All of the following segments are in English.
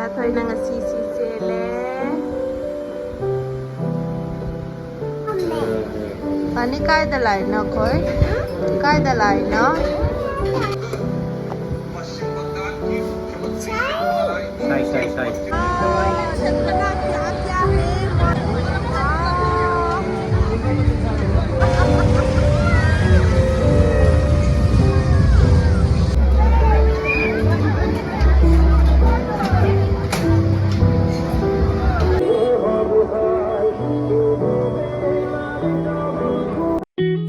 Macha thôi nang si chele. Pani kai da lai no koi? Kai da lai no? Sai.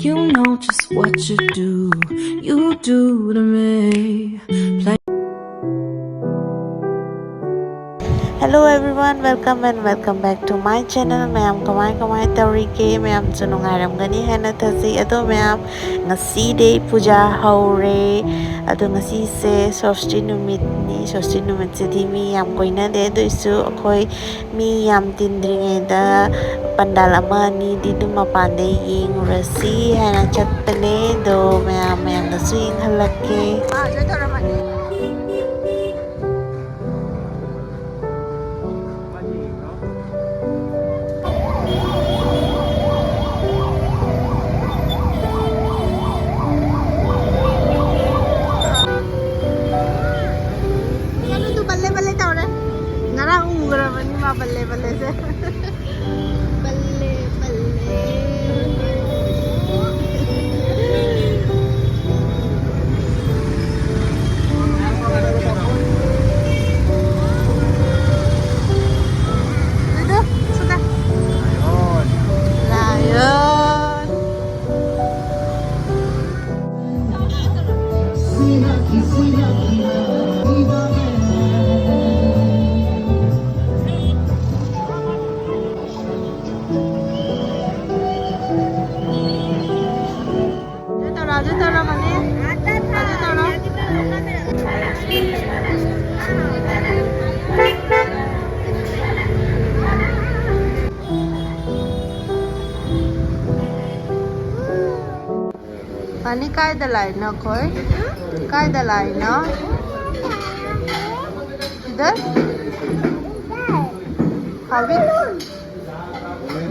You know just what you do to me. Hello everyone, welcome and welcome back to my channel. Mayam kamai taurige mayam sunungaramgani hena thasi ado mayam ngasi day puja haure ado ngasi se Soshti numit se di mi yam koina de do isu akoi mi yam tindringe da pandal ama ni di du mapande ying rasi hena chatpane do mayam da su ying halakke बल्ले बल्ले से बल्ले बल्ले sudah layon aja taruh mana? Aja taruh. Pani kai da lai no koi? Kai da lai no? Idhar? Hawi?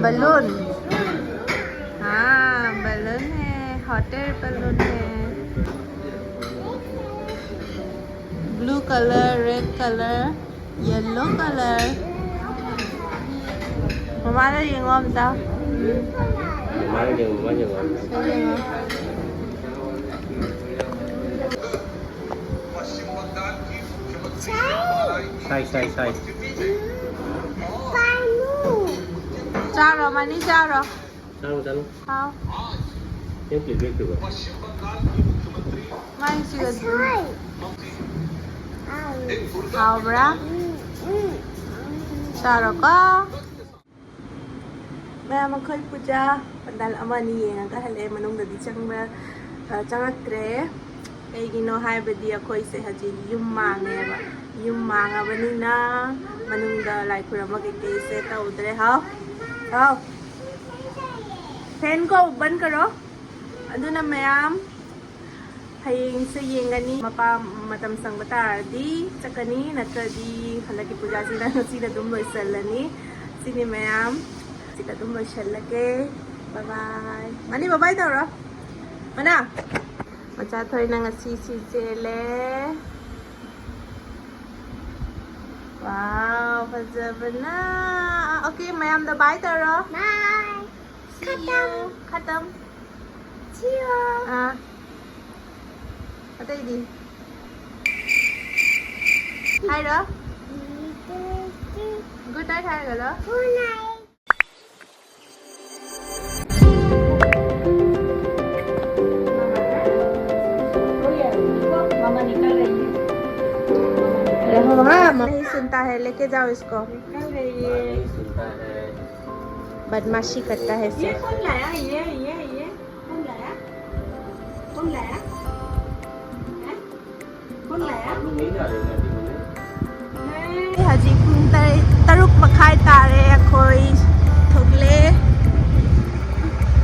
Balloon. हाँ balloon है, hot air balloon है. Blue color, red color, yellow color. Mama yung om ta. Mama yung Sai. Charo, mani charo. Chalo. How? Yung clip ko ba? Mani siya. How bra? Charo ka. Maya magkhoy puja pandal ama ni yenga ka hale manung da di changba changaktre kay gino haibadi akoy se haji yum manga bani na manung da lai khura mage ke se ta udre how fan ko ban karo aduna mayam haying sa yengani mapa matam sang batar di chakani natradi halaki puja sina dum loisalani sini mayam kita tuh mau lagi, bye bye. Mani bye bye tau mana? Macam tu nang si jele. Wow, baca benar. Okay, mayam dah bye tau Bye. Khatam. See you. Apa ini? Hai đó. Good night hai rồi đó. Good night. नहीं सुनता है लेके जाओ इसको बदमाशी करता है ये कौन लाया ये कौन लाया हजी पुंग तरुक मखाई तारे अखोई थोगले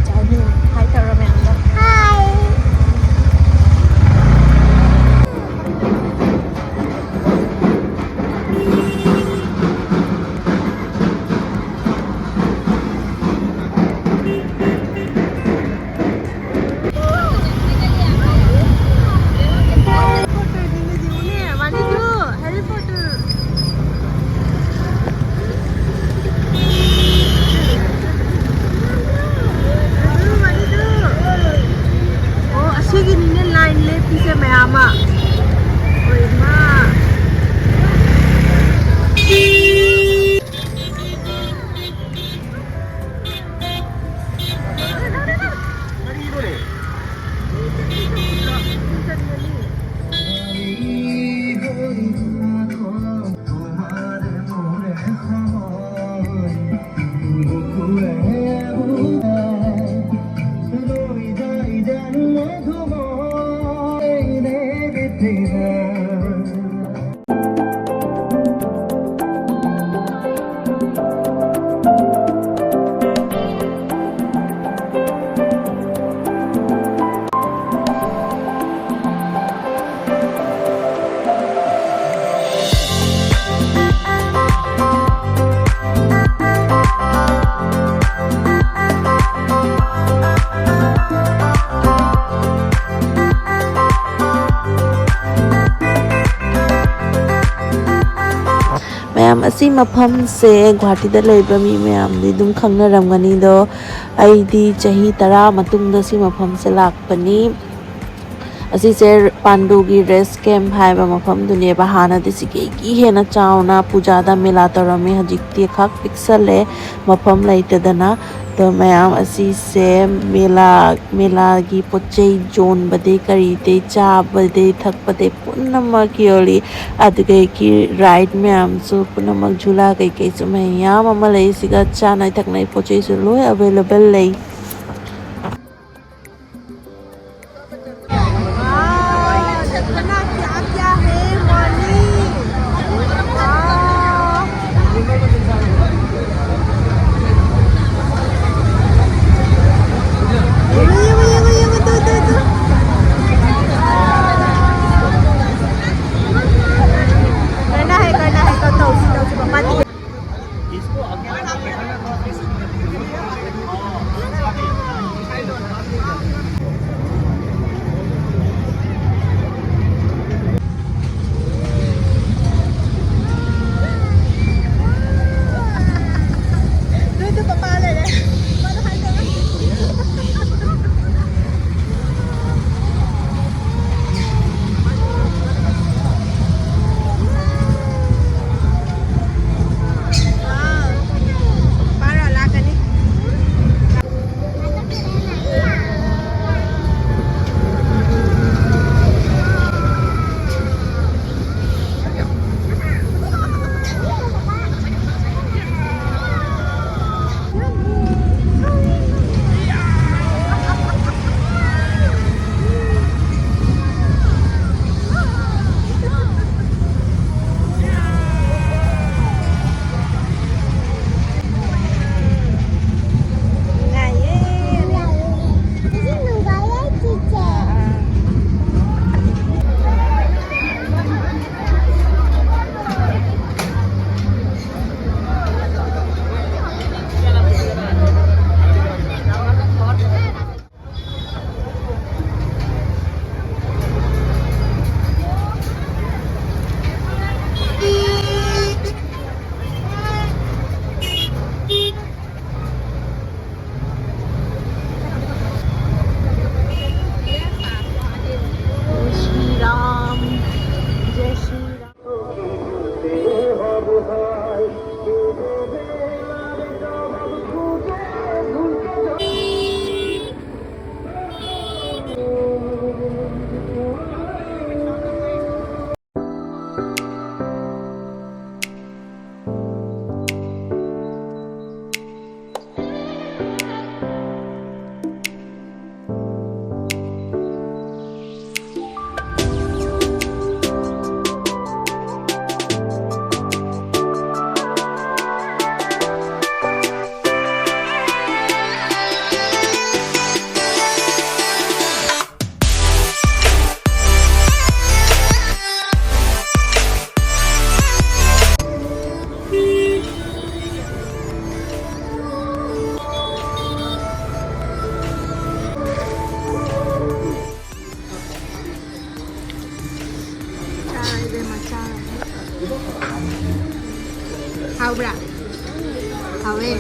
जानु हाय तारा मैं अंदर हाय ꯃꯌꯥꯝ ꯑꯁꯤ ꯃꯐꯝꯁꯦ ꯒꯨꯋꯥꯍꯥꯇꯤꯗ ꯂꯩꯕ ꯃꯤ ꯃꯌꯥꯝꯗꯤ ꯑꯗꯨꯝ ꯈꯪꯅꯔꯝꯒꯅꯤꯗꯣ ꯑꯩꯗꯤ ꯆꯍꯤ 10 ꯃꯇꯨꯡꯗ ꯁꯤ ꯃꯐꯝꯁꯦ ꯂꯥꯛꯄꯅꯤ ꯑꯁꯤꯁꯦ ꯄꯥꯟꯗꯨꯒꯤ ꯔꯦꯁ ꯀꯦꯝꯞ ꯍꯥꯏꯕ ꯃꯐꯝꯗꯨꯅꯦꯕ ꯍꯥꯟꯅꯗꯤ ꯁꯤꯒꯤ ꯍꯦꯟꯅ ꯆꯥꯎꯅ ꯄꯨꯖꯥꯗ ꯃꯦꯂꯥ ꯇꯧꯔꯝꯃꯤ ꯍꯧꯖꯤꯛꯇꯤ ꯈꯛ ꯄꯤꯛꯁꯜꯂꯦ ꯃꯐꯝ ꯂꯩꯇꯗꯅ ꯑꯗꯣ ꯃꯌꯥꯝ ꯑꯁꯤꯁꯦ ꯃꯦꯂꯥꯒꯤ ꯄꯣꯠꯆꯩ ꯌꯣꯟꯕꯗꯩ ꯀꯔꯤꯗꯩ ꯆꯥꯕꯗꯩ ꯊꯛꯄꯗꯩ ꯄꯨꯝꯅꯃꯛ ꯌꯣꯜꯂꯤ ꯑꯗꯨꯗꯒꯤ ꯔꯥꯏꯠ ꯃꯌꯥꯝꯁꯨ ꯄꯨꯝꯅꯃꯛ झूला ꯀꯩꯀꯩꯁꯨ ꯃꯌꯥꯝ ꯑꯃ ꯂꯩ ꯁꯤꯒ ꯆꯥꯅ ꯊꯛꯅꯩ ꯄꯣꯠꯆꯩꯁꯨ ꯂꯣꯏ ꯑꯦꯕꯥꯏꯂꯦꯕꯜ ꯂꯩ Hao bra. Hao em.